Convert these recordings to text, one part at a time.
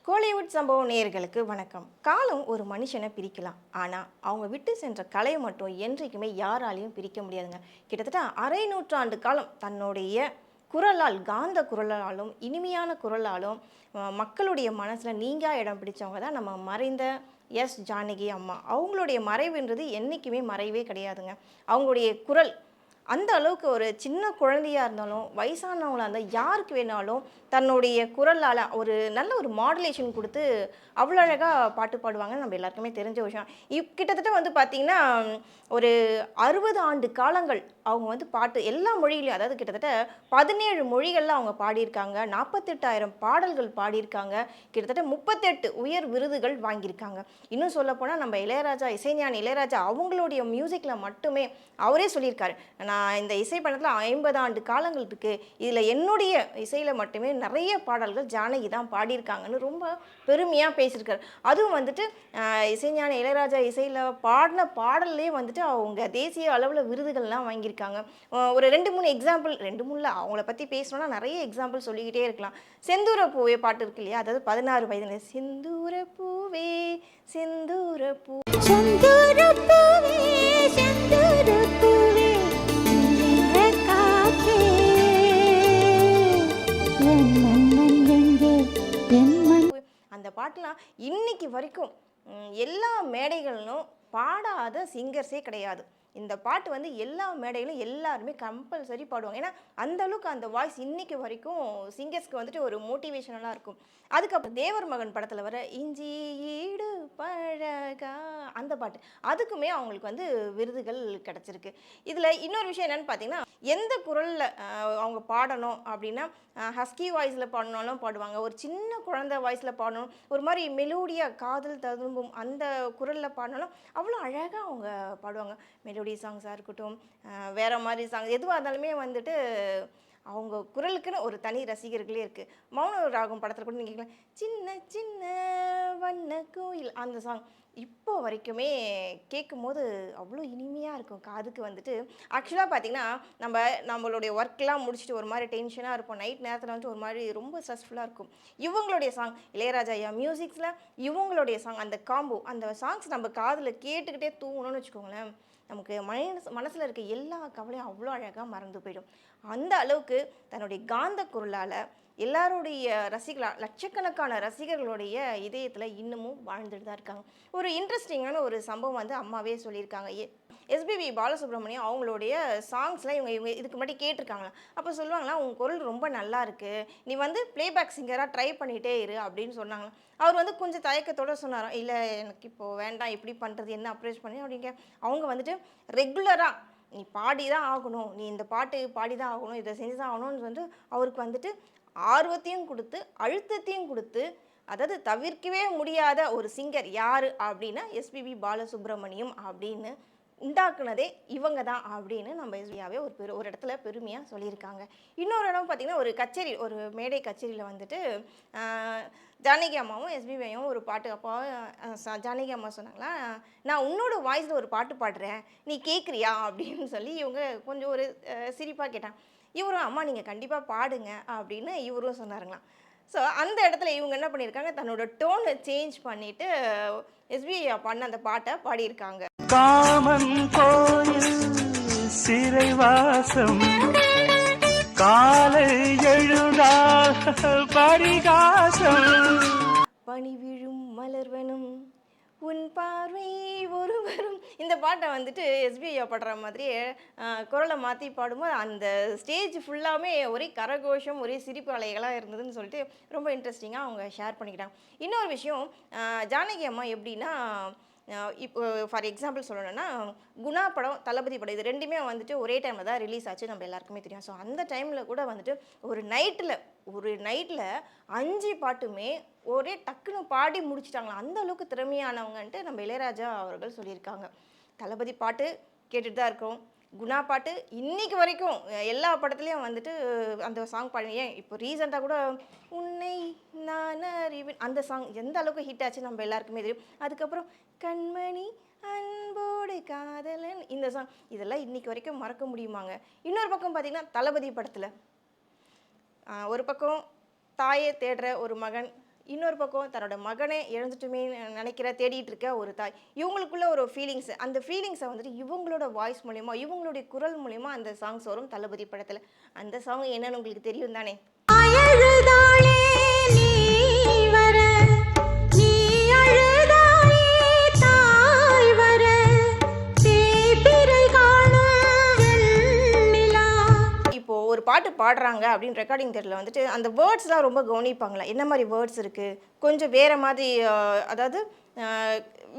கோலிவுட் சம்பவ நேயர்களுக்கு வணக்கம். காலம் ஒரு மனுஷனை பிரிக்கலாம். ஆனால் அவங்க விட்டு சென்ற கலையை மட்டும் என்றைக்குமே யாராலையும் பிரிக்க முடியாதுங்க. கிட்டத்தட்ட அரை நூற்றாண்டு காலம் தன்னுடைய குரலால், காந்த குரலாலும், இனிமையான குரலாலும் மக்களுடைய மனசில் நீங்கா இடம் பிடிச்சவங்க தான் நம்ம மறைந்த ஜானகி அம்மா. அவங்களுடைய மறைவுன்றது என்றைக்குமே மறைவே கிடையாதுங்க. அவங்களுடைய குரல் அந்த அளவுக்கு ஒரு சின்ன குழந்தையா இருந்தாலும், வயசானவங்களா இருந்தால் யாருக்கு வேணாலும் தன்னுடைய குரலால் ஒரு நல்ல ஒரு மாடுலேஷன் கொடுத்து அவ்வளோ அழகாக பாட்டு பாடுவாங்கன்னு நம்ம எல்லாருக்குமே தெரிஞ்ச விஷயம். கிட்டத்தட்ட வந்து பார்த்திங்கன்னா, ஒரு 60 ஆண்டு காலங்கள் அவங்க வந்து பாட்டு எல்லா மொழியிலையும், அதாவது கிட்டத்தட்ட 17 மொழிகளில் அவங்க பாடியிருக்காங்க. 48,000 பாடல்கள் பாடியிருக்காங்க. கிட்டத்தட்ட 38 உயர் விருதுகள் வாங்கியிருக்காங்க. இன்னும் சொல்லப்போனால் நம்ம இளையராஜா, இசைஞானி இளையராஜா அவங்களுடைய மியூசிக்கில் மட்டுமே அவரே சொல்லியிருக்காரு, நான் இந்த இசை பயணத்தில் 50 ஆண்டு காலங்கள் இருக்குது, இதில் என்னுடைய இசையில் மட்டுமே நிறைய பாடல்கள் ஜானகி தான் பாடியிருக்காங்கன்னு ரொம்ப பெருமையாக பேசியிருக்காரு. அதுவும் வந்துட்டு இசைஞானி இளையராஜா இசையில் பாடின பாடல்லே வந்துட்டு அவங்க தேசிய அளவில் விருதுகள்லாம் வாங்கியிருக்காங்க. ஒரு 2-3 எக்ஸாம்பிள், 2-3 அவங்கள பற்றி பேசணுன்னா நிறைய எக்ஸாம்பிள் சொல்லிக்கிட்டே இருக்கலாம். செந்தூர பூவே பாட்டு இருக்கு இல்லையா, அதாவது 16 வயதுல செந்தூர பூவே செந்தூர பூ செந்தூர பூவே செந்தூர பூவே அந்த பாட்டுலாம் இன்னைக்கு வரைக்கும் எல்லா மேடைகளிலும் பாடாத சிங்கர்ஸே கிடையாது. இந்த பாட்டு வந்து எல்லா மேடையிலும் எல்லாருமே கம்பல்சரி பாடுவாங்க. ஏன்னா அந்த அளவுக்கு அந்த வாய்ஸ் இன்னைக்கு வரைக்கும் சிங்கர்ஸ்க்கு வந்துட்டு ஒரு மோட்டிவேஷனலாக இருக்கும். அதுக்கப்புறம் தேவர் மகன் படத்தில் வர இஞ்சி ஈடு பழகா அந்த பாட்டு, அதுக்குமே அவங்களுக்கு வந்து விருதுகள் கிடச்சிருக்கு. இதில் இன்னொரு விஷயம் என்னென்னு பார்த்தீங்கன்னா, எந்த குரலில் அவங்க பாடணும் அப்படின்னா, ஹஸ்கி வாய்ஸில் பாடணும்னாலும் பாடுவாங்க, ஒரு சின்ன குழந்தை வாய்ஸில் பாடணும், ஒரு மாதிரி மெலோடியாக காதல் ததும்பும் அந்த குரலில் பாடினாலும் அவ்வளோ அழகாக அவங்க பாடுவாங்க. மெலோடி சாங்ஸாக இருக்கட்டும், வேறு மாதிரி சாங் எதுவாக இருந்தாலுமே வந்துட்டு அவங்க குரலுக்குன்னு ஒரு தனி ரசிகர்களே இருக்குது. மௌன ராகம் படத்தில் கூட நீங்கள் கேட்கலாம், சின்ன சின்ன வண்ண கோயில் அந்த சாங் இப்போ வரைக்குமே கேட்கும்போது அவ்வளோ இனிமையாக இருக்கும் காதுக்கு. வந்துட்டு ஆக்சுவலாக பார்த்திங்கன்னா, நம்மளுடைய ஒர்க்லாம் முடிச்சுட்டு ஒரு மாதிரி டென்ஷனாக இருப்போம், நைட் நேரத்தில் வந்துட்டு ஒரு மாதிரி ரொம்ப ஸ்ட்ரெஸ்ஃபுல்லாக இருக்கும். இவங்களுடைய சாங், இளையராஜா ஐயா மியூசிக்ஸில் இவங்களுடைய சாங், அந்த காம்போ, அந்த சாங்ஸ் நம்ம காதில் கேட்டுக்கிட்டே தூங்கணும்னு வச்சுக்கோங்களேன், நமக்கு மனசில் இருக்க எல்லா கவலையும் அவ்வளோ அழகாக மறந்து போயிடும். அந்த அளவுக்கு தன்னுடைய காந்த குரலால் எல்லாருடைய லட்சக்கணக்கான ரசிகர்களுடைய இதயத்தில் இன்னமும் வாழ்ந்துட்டு தான் இருக்காங்க. ஒரு இன்ட்ரெஸ்டிங்கான ஒரு சம்பவம் வந்து அம்மாவே சொல்லியிருக்காங்க. எஸ்பிபி பாலசுப்ரமணியம் அவங்களுடைய சாங்ஸ்லாம் இவங்க இதுக்கு முன்னாடி கேட்டிருக்காங்களா. அப்போ சொல்லுவாங்களா, உங்கள் குரல் ரொம்ப நல்லா இருக்குது, நீ வந்து ப்ளேபேக் சிங்கராக ட்ரை பண்ணிகிட்டே இரு அப்படின்னு சொன்னாங்களா. அவர் வந்து கொஞ்சம் தயக்கத்தோடு சொன்னாராம், இல்லை எனக்கு இப்போது வேண்டாம், இப்படி பண்ணுறது என்ன அப்ரோச் பண்ணி அப்படிங்க. அவங்க வந்துட்டு ரெகுலராக நீ பாடி தான் ஆகணும், நீ இந்த பாட்டு பாடி தான் ஆகணும், இதை செஞ்சு தான் ஆகணும்னு வந்து அவருக்கு வந்துட்டு ஆர்வத்தையும் கொடுத்து அழுத்தத்தையும் கொடுத்து, அதாவது தவிர்க்கவே முடியாத ஒரு சிங்கர் யார் அப்படின்னா எஸ்பிபி பாலசுப்ரமணியம் அப்படின்னு உண்டாக்குனதே இவங்க தான் அப்படின்னு நம்ம எஸ்பியாவே ஒரு இடத்துல பெருமையாக சொல்லியிருக்காங்க. இன்னொரு இடம் பார்த்திங்கன்னா, ஒரு கச்சேரி, ஒரு மேடை கச்சேரியில் வந்துட்டு ஜானகி அம்மாவும் எஸ்பிபியும் ஒரு பாட்டு, அப்போ ஜானகி அம்மா சொன்னாங்களா, நான் உன்னோட வாய்ஸில் ஒரு பாட்டு பாடுறேன், நீ கேட்குறியா அப்படின்னு சொல்லி இவங்க கொஞ்சம் ஒரு சிரிப்பாக கேட்டாங்க. இவரும், அம்மா நீங்கள் கண்டிப்பாக பாடுங்க அப்படின்னு இவரும் சொன்னாருங்களாம். ஸோ அந்த இடத்துல இவங்க என்ன பண்ணியிருக்காங்க, தன்னோட டோனை சேஞ்ச் பண்ணிவிட்டு எஸ்பிஐ பண்ண அந்த பாட்டை பாடியிருக்காங்க. காமன் கோயில் சிறைவாசம் காலை எழுதா பரிகாசம் பனி விழும் மலர்வனும் உன் பார்வை ஒருவரும், இந்த பாட்டை வந்துட்டு எஸ்பிஐ பாடுற மாதிரியே குரலை மாற்றி பாடும்போது அந்த ஸ்டேஜ் ஃபுல்லாமே ஒரே கரகோஷம், ஒரே சிரிப்பு அலைகளாக இருந்ததுன்னு சொல்லிட்டு ரொம்ப இன்ட்ரெஸ்டிங்காக அவங்க ஷேர் பண்ணிக்கிட்டாங்க. இன்னொரு விஷயம், ஜானகி அம்மா எப்படின்னா, இப்போ ஃபார் எக்ஸாம்பிள் சொல்லணும்னா, குணா படம், தளபதி படம், இது ரெண்டுமே வந்துட்டு ஒரே டைமில் தான் ரிலீஸ் ஆச்சு, நம்ம எல்லாருக்குமே தெரியும். ஸோ அந்த டைமில் கூட வந்துட்டு ஒரு நைட்டில் 5 பாட்டுமே ஒரே டக்குன்னு பாடி முடிச்சிட்டாங்களா. அந்த அளவுக்கு திறமையானவங்கன்ட்டு நம்ம இளையராஜா அவர்கள் சொல்லியிருக்காங்க. தளபதி பாட்டு கேட்டுட்டு தான் இருக்கோம், குணா பாட்டு இன்னைக்கு வரைக்கும் எல்லா படத்துலையும் வந்துட்டு அந்த சாங் பாடி, ஏன் இப்போ ரீசெண்டாக கூட உன்னை நான் அறிவேன் அந்த சாங் எந்த அளவுக்கு ஹிட் ஆச்சு நம்ம எல்லாருக்குமே தெரியும். அதுக்கப்புறம் கண்மணி அன்போடு காதலன் இந்த சாங், இதெல்லாம் இன்னைக்கு வரைக்கும் மறக்க முடியுமாங்க. இன்னொரு பக்கம் பார்த்திங்கன்னா, தளபதி படத்தில் ஒரு பக்கம் தாயை தேடுற ஒரு மகன், இன்னொரு பக்கம் தன்னோட மகனே இழந்துட்டுமே நினைக்கிற தேடிட்டு இருக்க ஒரு தாய். இவங்களுக்குள்ள ஒரு ஃபீலிங்ஸ், அந்த ஃபீலிங்ஸை வந்துட்டு இவங்களோட வாய்ஸ் மூலியமா, இவங்களுடைய குரல் மூலியமா அந்த சாங்ஸ் வரும் தளபதி படத்தில். அந்த சாங் என்னன்னு உங்களுக்கு தெரியும் தானே? ஒரு பாட்டு பாடுறாங்க அப்படின்னு ரெக்கார்டிங் தேட்டரில் வந்துட்டு அந்த வேர்ட்ஸ்லாம் ரொம்ப கவனிப்பாங்களா, என்ன மாதிரி வேர்ட்ஸ் இருக்குது, கொஞ்சம் வேறு மாதிரி அதாவது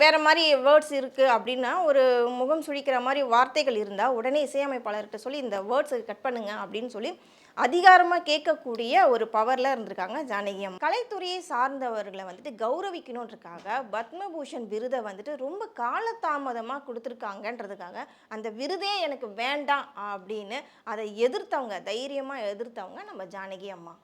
வேறு மாதிரி வேர்ட்ஸ் இருக்குது அப்படின்னா ஒரு முகம் சுழிக்கிற மாதிரி வார்த்தைகள் இருந்தால் உடனே இசையமைப்பாளர்கிட்ட சொல்லி இந்த வேர்ட்ஸை கட் பண்ணுங்க அப்படின்னு சொல்லி அதிகாரமாக கேட்கக்கூடிய ஒரு பவரில் இருந்திருக்காங்க ஜானகி அம்மா. கலைத்துறையை சார்ந்தவர்களை வந்துட்டு கௌரவிக்கணுன்றதுக்காக பத்மபூஷன் விருதை வந்துட்டு ரொம்ப காலதாமதமாக கொடுத்துருக்காங்கன்றதுக்காக அந்த விருதே எனக்கு வேண்டாம் அப்படின்னு அதை எதிர்த்தவங்க, தைரியமாக எதிர்த்தவங்க நம்ம ஜானகி அம்மா.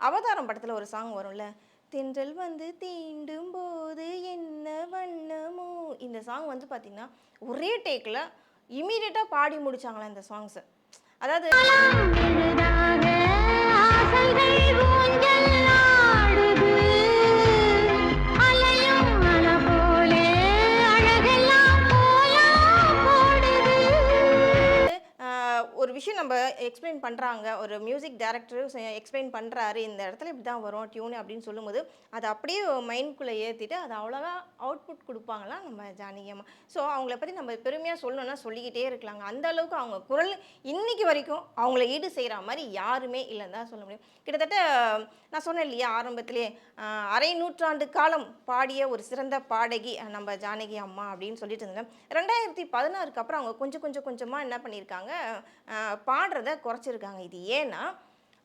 அவதாரம் படத்தில் ஒரு சாங் வரும்ல, தென்றல் வந்து தீண்டும் போது என்ன வண்ணமோ, இந்த சாங் வந்து பார்த்திங்கன்னா ஒரே டேக்கில் இமீடியட்டாக பாடி முடித்தாங்களா இந்த சாங்ஸை. அதாவது ஒரு விஷயம் நம்ம எக்ஸ்பிளைன் பண்ணுறாங்க, ஒரு மியூசிக் டைரக்டர் எக்ஸ்பிளைன் பண்ணுறாரு, இந்த இடத்துல இப்படி தான் வரும் டியூன் அப்படின்னு சொல்லும்போது அதை அப்படியே மைண்ட்குள்ளே ஏற்றிட்டு அதை அவ்வளோவா அவுட்புட் கொடுப்பாங்களாம் நம்ம ஜானகி அம்மா. ஸோ அவங்கள பற்றி நம்ம பெருமையாக சொல்லணும்னா சொல்லிக்கிட்டே இருக்கலாங்க. அந்த அளவுக்கு அவங்க குரல் இன்னைக்கு வரைக்கும் அவங்கள ஈடு செய்கிற மாதிரி யாருமே இல்லைன்னு தான் சொல்ல முடியும். கிட்டத்தட்ட நான் சொன்னேன் இல்லையா ஆரம்பத்திலே, அரை நூற்றாண்டு காலம் பாடிய ஒரு சிறந்த பாடகி நம்ம ஜானகி அம்மா அப்படின்னு சொல்லிட்டு இருந்தேன். 2016 அப்புறம் அவங்க கொஞ்சமாக என்ன பண்ணியிருக்காங்க, பாடுறத குறைச்சிருக்காங்க. இது ஏன்னா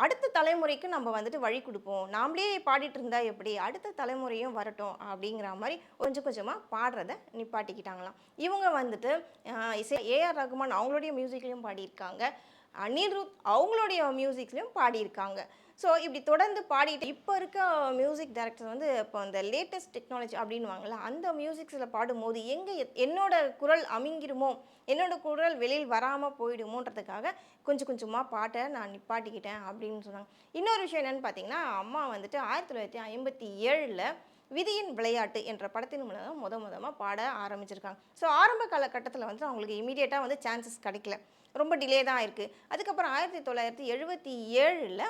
அடுத்த தலைமுறைக்கு நம்ம வந்துட்டு வழி கொடுப்போம், நாமளே பாடிட்டு இருந்தா எப்படி, அடுத்த தலைமுறையும் வரட்டும் அப்படிங்கிற மாதிரி கொஞ்சமாக பாடுறத நிப்பாட்டிக்கிட்டாங்களாம். இவங்க வந்துட்டு இசை ஏஆர் ரகுமான் அவங்களுடைய மியூசிக்லையும் பாடியிருக்காங்க, அனிருத் அவங்களுடைய மியூசிக்லையும் பாடியிருக்காங்க. ஸோ இப்படி தொடர்ந்து பாடிட்டு இப்போ இருக்க மியூசிக் டைரக்டர் வந்து இப்போ அந்த லேட்டஸ்ட் டெக்னாலஜி அப்படின்வாங்கள்ல, அந்த மியூசிக்ஸில் பாடும்போது என்னோட குரல் அமிங்கிருமோ, என்னோட குரல் வெளியில் வராமல் போயிடுமோன்றதுக்காக கொஞ்சமாக பாட்டை நான் நிப்பாட்டிக்கிட்டேன் அப்படின்னு சொன்னாங்க. இன்னொரு விஷயம் என்னென்னு பார்த்தீங்கன்னா, அம்மா வந்துட்டு 1957 விதியின் விளையாட்டு என்ற படத்தின் மூலம் முதமாக பாட ஆரம்பிச்சிருக்காங்க. ஸோ ஆரம்ப காலகட்டத்தில் வந்து அவங்களுக்கு இமீடியட்டாக வந்து சான்சஸ் கிடைக்கல, ரொம்ப டிலே தான் இருக்குது. அதுக்கப்புறம் 1977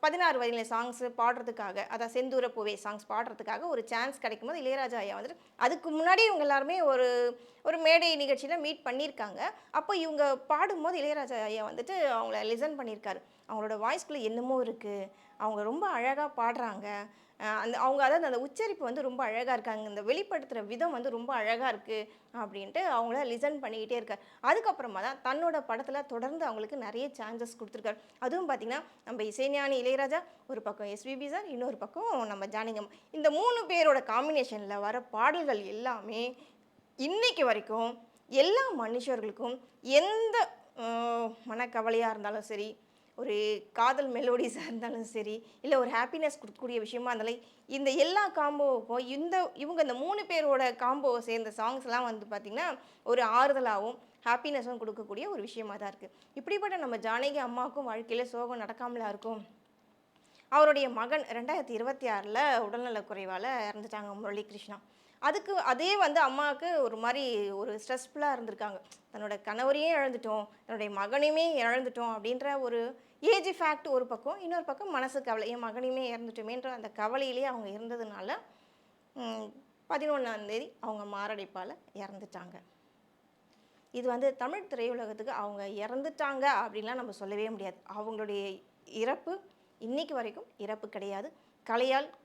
16 வயதில் சாங்ஸ் பாடுறதுக்காக, அதாவது செந்தூர பூவே சாங்ஸ் பாடுறதுக்காக ஒரு சான்ஸ் கிடைக்கும்போது இளையராஜா ஐயா வந்துட்டு, அதுக்கு முன்னாடி இவங்க எல்லாருமே ஒரு மேடை நிகழ்ச்சியில் மீட் பண்ணியிருக்காங்க. அப்போ இவங்க பாடும்போது இளையராஜா ஐயா வந்துட்டு அவங்கள லிசன் பண்ணியிருக்காரு. அவங்களோட வாய்ஸ்குள்ளே என்னமோ இருக்குது, அவங்க ரொம்ப அழகாக பாடுறாங்க, அவங்க அதாவது அந்த உச்சரிப்பு வந்து ரொம்ப அழகாக இருக்காங்க, இந்த வெளிப்படுத்துகிற விதம் வந்து ரொம்ப அழகாக இருக்குது அப்படின்ட்டு அவங்கள லிசன் பண்ணிக்கிட்டே இருக்கார். அதுக்கப்புறமா தான் தன்னோட படத்தில் தொடர்ந்து அவங்களுக்கு நிறைய சான்சஸ் கொடுத்துருக்காரு. அதுவும் பார்த்திங்கன்னா நம்ம இசைஞானி இளையராஜா ஒரு பக்கம், எஸ்பிபி சார் இன்னொரு பக்கம், நம்ம ஜானகி. இந்த 3 பேரோட காம்பினேஷனில் வர பாடல்கள் எல்லாமே இன்னைக்கு வரைக்கும் எல்லா மனுஷர்களுக்கும் எந்த மனக்கவலையாக இருந்தாலும் சரி, ஒரு காதல் மெலோடிஸாக இருந்தாலும் சரி, இல்லை ஒரு ஹாப்பினஸ் கொடுக்கக்கூடிய விஷயமா இருந்தாலும், இந்த எல்லா காம்போவுக்கும் இவங்க இந்த 3 பேரோட காம்போவை சேர்ந்த சாங்ஸ்லாம் வந்து பார்த்திங்கன்னா ஒரு ஆறுதலாகவும் ஹாப்பினஸும் கொடுக்கக்கூடிய ஒரு விஷயமாக தான் இருக்குது. இப்படிப்பட்ட நம்ம ஜானகி அம்மாவுக்கும் வாழ்க்கையில் சோகம் நடக்காமலா இருக்கும். அவருடைய மகன் 2026 உடல்நலக்குறைவால் இறந்துட்டாங்க, முரளி கிருஷ்ணா. அதே வந்து அம்மாவுக்கு ஒரு மாதிரி ஒரு ஸ்ட்ரெஸ்ஃபுல்லாக இருந்திருக்காங்க. தன்னோட கணவரையும் இழந்துட்டோம், தன்னுடைய மகனையுமே இழந்துட்டோம் அப்படின்ற ஒரு ஏஜ் ஃபேக்ட் ஒரு பக்கம், இன்னொரு பக்கம் மனசு கவலை, என் மகனையுமே இறந்துட்டோமேன்ற அந்த கவலையிலே அவங்க இருந்ததுனால 11ஆம் தேதி அவங்க மாரடைப்பால் இறந்துட்டாங்க. இது வந்து தமிழ் திரையுலகத்துக்கு அவங்க இறந்துட்டாங்க அப்படின்லாம் நம்ம சொல்லவே முடியாது. அவங்களுடைய இறப்பு இன்னைக்கு வரைக்கும் இறப்பு கிடையாது.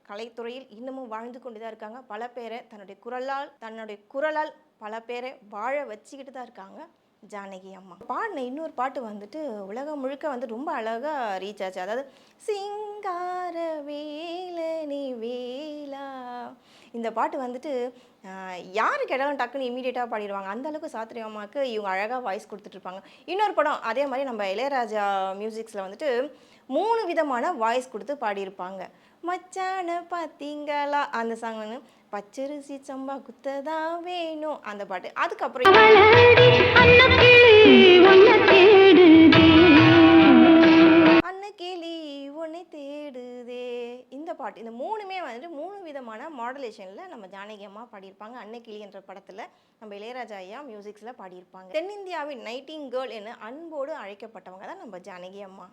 கலைத்துறையில் இன்னமும் வாழ்ந்து கொண்டு தான் இருக்காங்க. பல பேரை தன்னுடைய குரலால் பல பேரை வாழ வச்சுக்கிட்டு தான் இருக்காங்க ஜானகி அம்மா. பாடின இன்னொரு பாட்டு வந்துட்டு உலகம் முழுக்க வந்து ரொம்ப அழகாக ரீச் ஆச்சு. அதாவது சிங்கார வேலனி வேலா, இந்த பாட்டு வந்துட்டு யாரு கேட்டாலும் டக்குன்னு இமீடியட்டாக பாடிடுவாங்க. அந்தளவுக்கு சாத்ரி அம்மாவுக்கு இவங்க அழகாக வாய்ஸ் கொடுத்துட்ருப்பாங்க. இன்னொரு படம் அதே மாதிரி நம்ம இளையராஜா மியூசிக்ஸில் வந்துட்டு 3 விதமான வாய்ஸ் கொடுத்து பாடியிருப்பாங்க. மச்சான பார்த்தீங்களா அந்த சாங் வந்து, பச்சரிசி சம்பா குத்ததா வேணும் அந்த பாட்டு. அதுக்கப்புறம் அன்னக்கிளி உன்னை தேடுதே, இந்த இந்த பாட்டு இந்த 3மே வந்துட்டு 3 விதமான மாடுலேஷனில் நம்ம ஜானகி அம்மா பாடியிருப்பாங்க. அன்னக்கிளி என்ற படத்தில் நம்ம இளையராஜா ஐயா மியூசிக்ஸில் பாடியிருப்பாங்க. தென்னிந்தியாவின் நைட்டிங் கேர்ள் என அன்போடு அழைக்கப்பட்டவங்க தான் நம்ம ஜானகி அம்மா.